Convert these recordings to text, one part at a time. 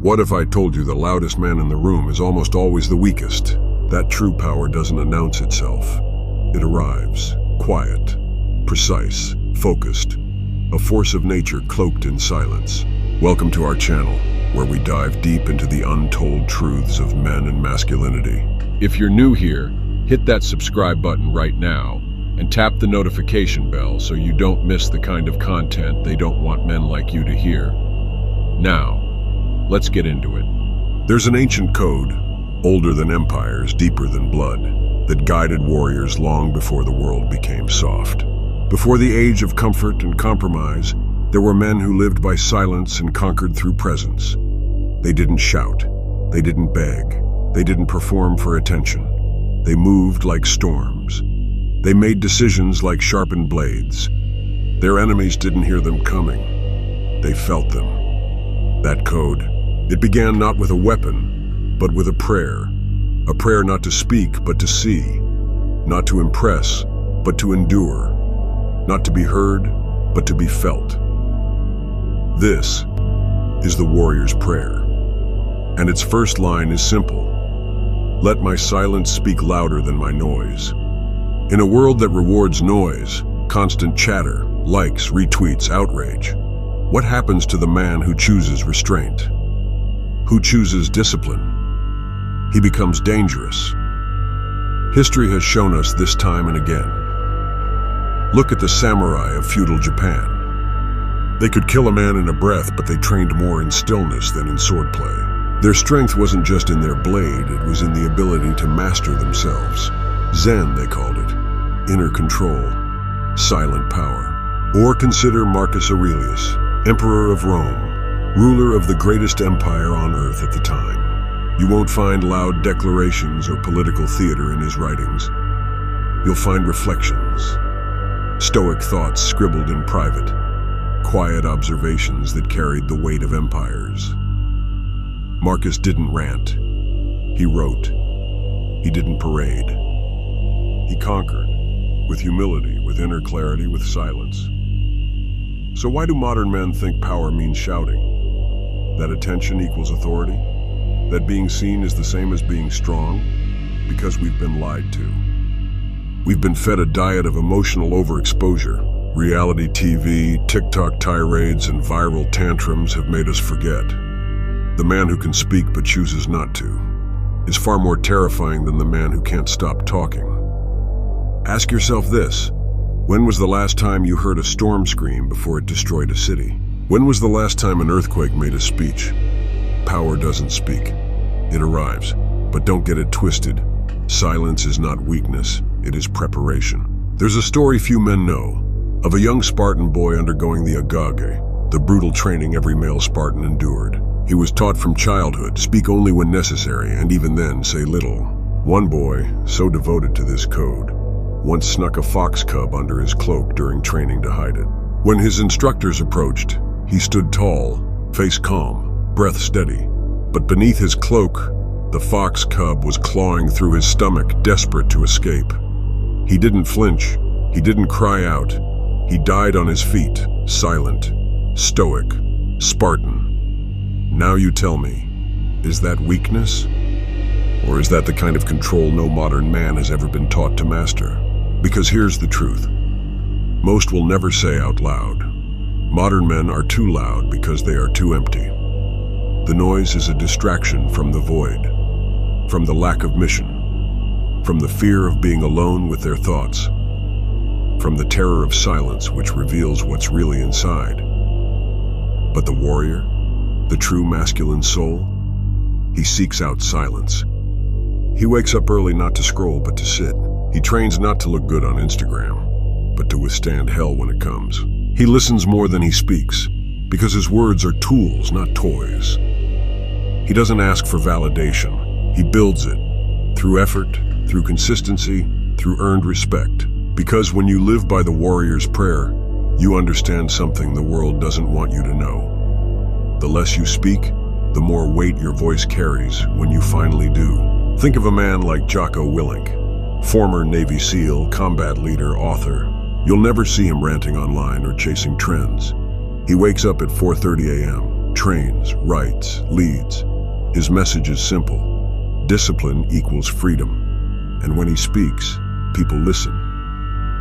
What if I told you the loudest man in the room is almost always the weakest? That true power doesn't announce itself. It arrives, quiet, precise, focused, a force of nature cloaked in silence. Welcome to our channel, where we dive deep into the untold truths of men and masculinity. If you're new here, hit that subscribe button right now and tap the notification bell so you don't miss the kind of content they don't want men like you to hear. Now, let's get into it. There's an ancient code, older than empires, deeper than blood, that guided warriors long before the world became soft. Before the age of comfort and compromise, there were men who lived by silence and conquered through presence. They didn't shout, they didn't beg, they didn't perform for attention. They moved like storms. They made decisions like sharpened blades. Their enemies didn't hear them coming. They felt them. That code, it began not with a weapon, but with a prayer not to speak, but to see, not to impress, but to endure, not to be heard, but to be felt. This is the warrior's prayer, and its first line is simple: let my silence speak louder than my noise. In a world that rewards noise, constant chatter, likes, retweets, outrage, what happens to the man who chooses restraint? Who chooses discipline? He becomes dangerous. History has shown us this time and again. Look at the samurai of feudal Japan. They could kill a man in a breath, but they trained more in stillness than in swordplay. Their strength wasn't just in their blade, it was in the ability to master themselves. Zen, they called it. Inner control, silent power. Or consider Marcus Aurelius, Emperor of Rome, ruler of the greatest empire on earth at the time. You won't find loud declarations or political theater in his writings. You'll find reflections, stoic thoughts scribbled in private, quiet observations that carried the weight of empires. Marcus didn't rant. He wrote. He didn't parade. He conquered, with humility, with inner clarity, with silence. So why do modern men think power means shouting? That attention equals authority? That being seen is the same as being strong? Because we've been lied to. We've been fed a diet of emotional overexposure. Reality TV, TikTok tirades, and viral tantrums have made us forget. The man who can speak but chooses not to is far more terrifying than the man who can't stop talking. Ask yourself this: when was the last time you heard a storm scream before it destroyed a city? When was the last time an earthquake made a speech? Power doesn't speak. It arrives. But don't get it twisted. Silence is not weakness, it is preparation. There's a story few men know of a young Spartan boy undergoing the agage, the brutal training every male Spartan endured. He was taught from childhood, speak only when necessary, and even then say little. One boy, so devoted to this code, once snuck a fox cub under his cloak during training to hide it. When his instructors approached, he stood tall, face calm, breath steady. But beneath his cloak, the fox cub was clawing through his stomach, desperate to escape. He didn't flinch. He didn't cry out. He died on his feet, silent, stoic, Spartan. Now you tell me, is that weakness? Or is that the kind of control no modern man has ever been taught to master? Because here's the truth. Most will never say out loud. Modern men are too loud because they are too empty. The noise is a distraction from the void, from the lack of mission, from the fear of being alone with their thoughts, from the terror of silence which reveals what's really inside. But the warrior, the true masculine soul, he seeks out silence. He wakes up early not to scroll but to sit. He trains not to look good on Instagram, but to withstand hell when it comes. He listens more than he speaks, because his words are tools, not toys. He doesn't ask for validation. He builds it, through effort, through consistency, through earned respect. Because when you live by the warrior's prayer, you understand something the world doesn't want you to know. The less you speak, the more weight your voice carries when you finally do. Think of a man like Jocko Willink, former Navy SEAL, combat leader, author. You'll never see him ranting online or chasing trends. He wakes up at 4:30 a.m., trains, writes, leads. His message is simple. Discipline equals freedom. And when he speaks, people listen.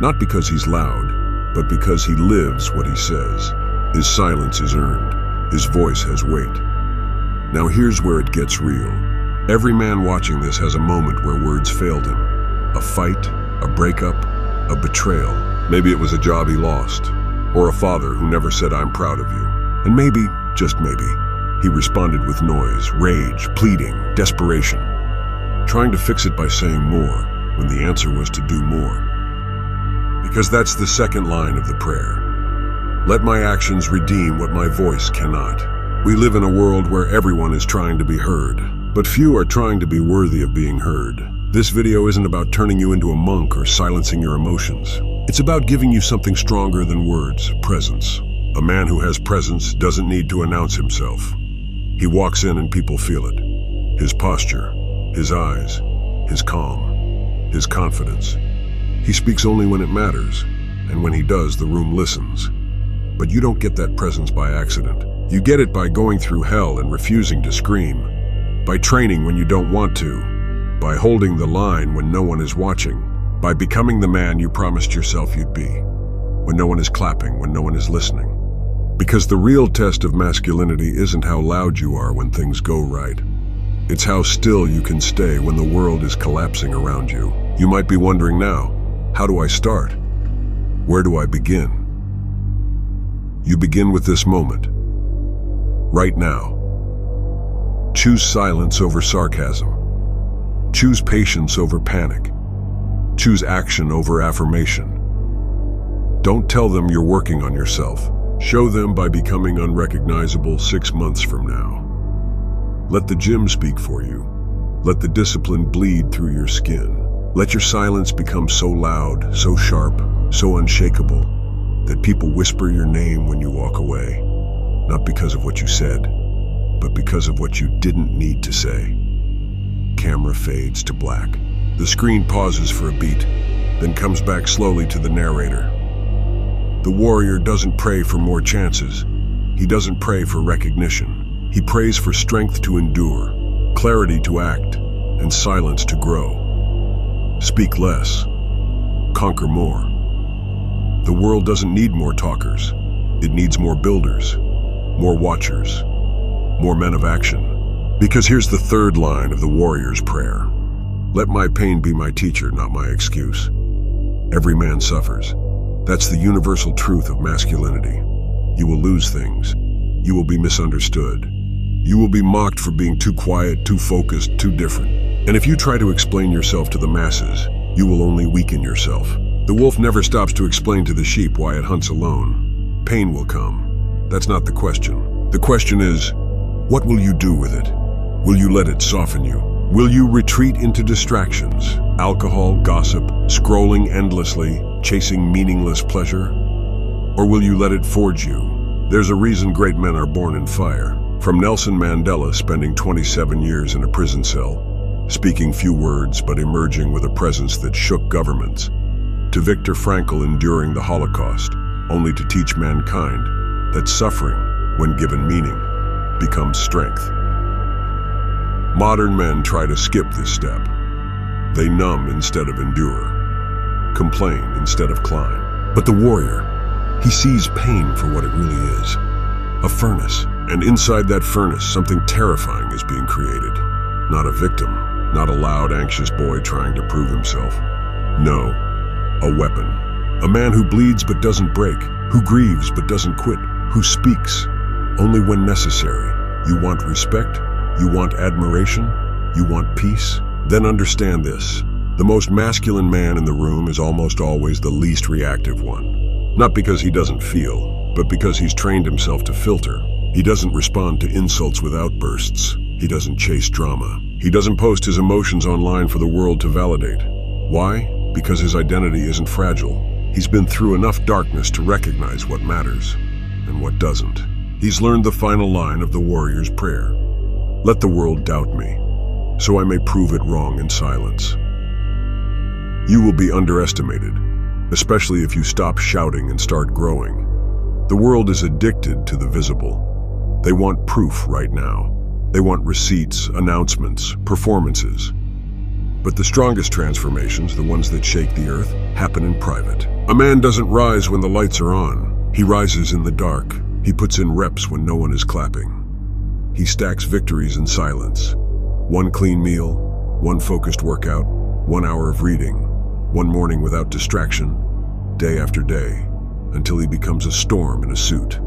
Not because he's loud, but because he lives what he says. His silence is earned. His voice has weight. Now here's where it gets real. Every man watching this has a moment where words failed him. A fight, a breakup, a betrayal. Maybe it was a job he lost, or a father who never said, "I'm proud of you." And maybe, just maybe, he responded with noise, rage, pleading, desperation, trying to fix it by saying more, when the answer was to do more. Because that's the second line of the prayer. Let my actions redeem what my voice cannot. We live in a world where everyone is trying to be heard, but few are trying to be worthy of being heard. This video isn't about turning you into a monk or silencing your emotions. It's about giving you something stronger than words, presence. A man who has presence doesn't need to announce himself. He walks in and people feel it. His posture, his eyes, his calm, his confidence. He speaks only when it matters, and when he does, the room listens. But you don't get that presence by accident. You get it by going through hell and refusing to scream, by training when you don't want to, by holding the line when no one is watching, by becoming the man you promised yourself you'd be, when no one is clapping, when no one is listening. Because the real test of masculinity isn't how loud you are when things go right. It's how still you can stay when the world is collapsing around you. You might be wondering now, how do I start? Where do I begin? You begin with this moment. Right now. Choose silence over sarcasm. Choose patience over panic. Choose action over affirmation. Don't tell them you're working on yourself. Show them by becoming unrecognizable 6 months from now. Let the gym speak for you. Let the discipline bleed through your skin. Let your silence become so loud, so sharp, so unshakable, that people whisper your name when you walk away. Not because of what you said, but because of what you didn't need to say. Camera fades to black. The screen pauses for a beat, then comes back slowly to the narrator. The warrior doesn't pray for more chances. He doesn't pray for recognition. He prays for strength to endure, clarity to act, and silence to grow. Speak less. Conquer more. The world doesn't need more talkers. It needs more builders, more watchers, more men of action. Because here's the third line of the warrior's prayer. Let my pain be my teacher, not my excuse. Every man suffers. That's the universal truth of masculinity. You will lose things. You will be misunderstood. You will be mocked for being too quiet, too focused, too different. And if you try to explain yourself to the masses, you will only weaken yourself. The wolf never stops to explain to the sheep why it hunts alone. Pain will come. That's not the question. The question is, what will you do with it? Will you let it soften you? Will you retreat into distractions, alcohol, gossip, scrolling endlessly, chasing meaningless pleasure? Or will you let it forge you? There's a reason great men are born in fire. From Nelson Mandela spending 27 years in a prison cell, speaking few words but emerging with a presence that shook governments, to Viktor Frankl enduring the Holocaust, only to teach mankind that suffering, when given meaning, becomes strength. Modern men try to skip this step. They numb instead of endure, complain instead of climb. But the warrior, he sees pain for what it really is, a furnace. And inside that furnace, something terrifying is being created. Not a victim, not a loud, anxious boy trying to prove himself. No, a weapon. A man who bleeds but doesn't break, who grieves but doesn't quit, who speaks only when necessary. You want respect? You want admiration? You want peace? Then understand this. The most masculine man in the room is almost always the least reactive one. Not because he doesn't feel, but because he's trained himself to filter. He doesn't respond to insults with outbursts. He doesn't chase drama. He doesn't post his emotions online for the world to validate. Why? Because his identity isn't fragile. He's been through enough darkness to recognize what matters and what doesn't. He's learned the final line of the warrior's prayer. Let the world doubt me, so I may prove it wrong in silence. You will be underestimated, especially if you stop shouting and start growing. The world is addicted to the visible. They want proof right now. They want receipts, announcements, performances. But the strongest transformations, the ones that shake the earth, happen in private. A man doesn't rise when the lights are on. He rises in the dark. He puts in reps when no one is clapping. He stacks victories in silence. One clean meal, one focused workout, 1 hour of reading, one morning without distraction, day after day, until he becomes a storm in a suit.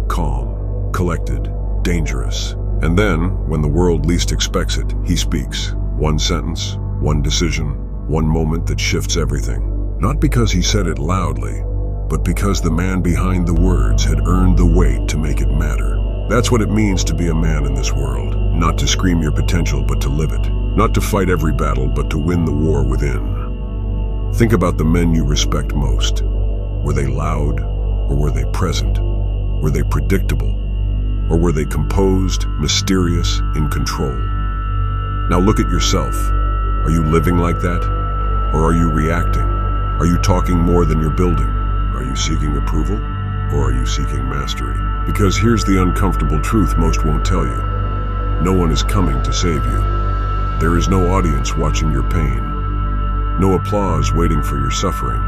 Calm, collected, dangerous. And then, when the world least expects it, he speaks. One sentence, one decision, one moment that shifts everything. Not because he said it loudly, but because the man behind the words had earned the weight to make it matter. That's what it means to be a man in this world. Not to scream your potential, but to live it. Not to fight every battle, but to win the war within. Think about the men you respect most. Were they loud, or were they present? Were they predictable, or were they composed, mysterious, in control? Now look at yourself. Are you living like that? Or are you reacting? Are you talking more than you're building? Are you seeking approval? Or are you seeking mastery? Because here's the uncomfortable truth most won't tell you. No one is coming to save you. There is no audience watching your pain. No applause waiting for your suffering.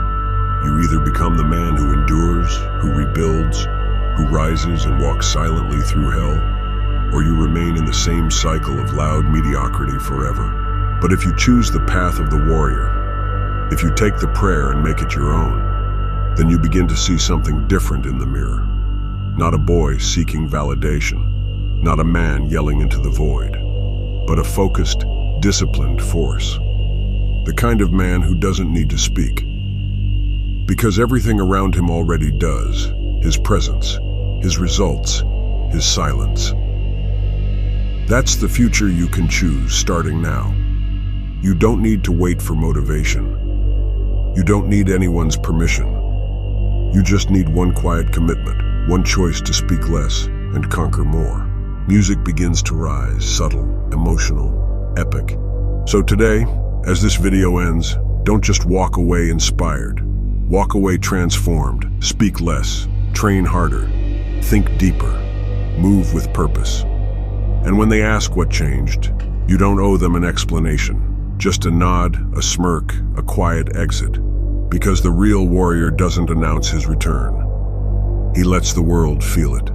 You either become the man who endures, who rebuilds, who rises and walks silently through hell, or you remain in the same cycle of loud mediocrity forever. But if you choose the path of the warrior, if you take the prayer and make it your own, then you begin to see something different in the mirror. Not a boy seeking validation, not a man yelling into the void, but a focused, disciplined force. The kind of man who doesn't need to speak, because everything around him already does. His presence, his results, his silence. That's the future you can choose starting now. You don't need to wait for motivation. You don't need anyone's permission. You just need one quiet commitment, one choice to speak less and conquer more. Music begins to rise, subtle, emotional, epic. So today, as this video ends, don't just walk away inspired. Walk away transformed. Speak less. Train harder, think deeper, move with purpose. And when they ask what changed, you don't owe them an explanation, just a nod, a smirk, a quiet exit. Because the real warrior doesn't announce his return. He lets the world feel it.